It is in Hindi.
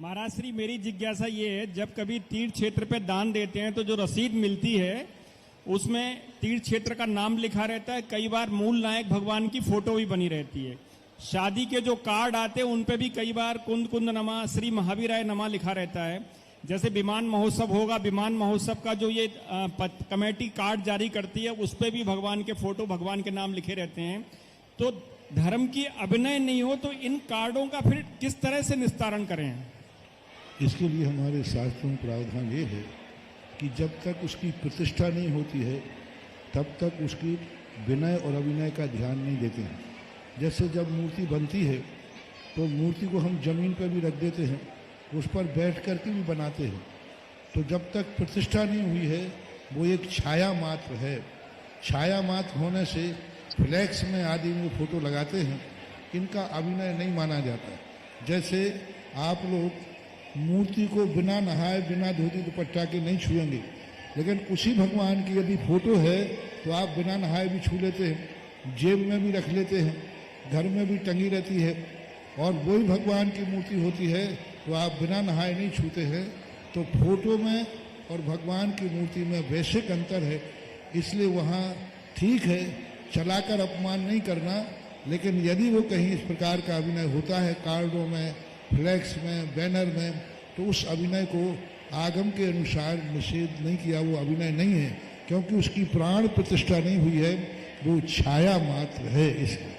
महाराज श्री, मेरी जिज्ञासा ये है, जब कभी तीर्थ क्षेत्र पे दान देते हैं तो जो रसीद मिलती है उसमें तीर्थ क्षेत्र का नाम लिखा रहता है, कई बार मूल नायक भगवान की फोटो भी बनी रहती है। शादी के जो कार्ड आते हैं उन पे भी कई बार कुंद कुंद नमा, श्री महावीराय नमा लिखा रहता है। जैसे विमान महोत्सव होगा, विमान महोत्सव का जो ये कमेटी कार्ड जारी करती है उस पे भी भगवान के फोटो, भगवान के नाम लिखे रहते हैं। तो धर्म की अभिनय नहीं हो तो इन कार्डों का फिर किस तरह से निस्तारण करें? इसके लिए हमारे शास्त्रों में प्रावधान ये है कि जब तक उसकी प्रतिष्ठा नहीं होती है तब तक उसकी विनय और अभिनय का ध्यान नहीं देते हैं। जैसे जब मूर्ति बनती है तो मूर्ति को हम जमीन पर भी रख देते हैं, उस पर बैठ कर के भी बनाते हैं। तो जब तक प्रतिष्ठा नहीं हुई है वो एक छाया मात्र है। छाया मात्र होने से फ्लैक्स में आदि में फोटो लगाते हैं, इनका अभिनय नहीं माना जाता। जैसे आप लोग मूर्ति को बिना नहाए, बिना धोती दुपट्टा के नहीं छुएंगे, लेकिन उसी भगवान की यदि फोटो है तो आप बिना नहाए भी छू लेते हैं, जेब में भी रख लेते हैं, घर में भी टंगी रहती है। और वही भगवान की मूर्ति होती है तो आप बिना नहाए नहीं छूते हैं। तो फोटो में और भगवान की मूर्ति में बेसिक अंतर है। इसलिए वहाँ ठीक है, चलाकर अपमान नहीं करना, लेकिन यदि वो कहीं इस प्रकार का अभिनय होता है कार्डों में, फ्लैक्स में, बैनर में, तो उस अभिनय को आगम के अनुसार निषेध नहीं किया, वो अभिनय नहीं है, क्योंकि उसकी प्राण प्रतिष्ठा नहीं हुई है, वो छाया मात्र है। इसलिए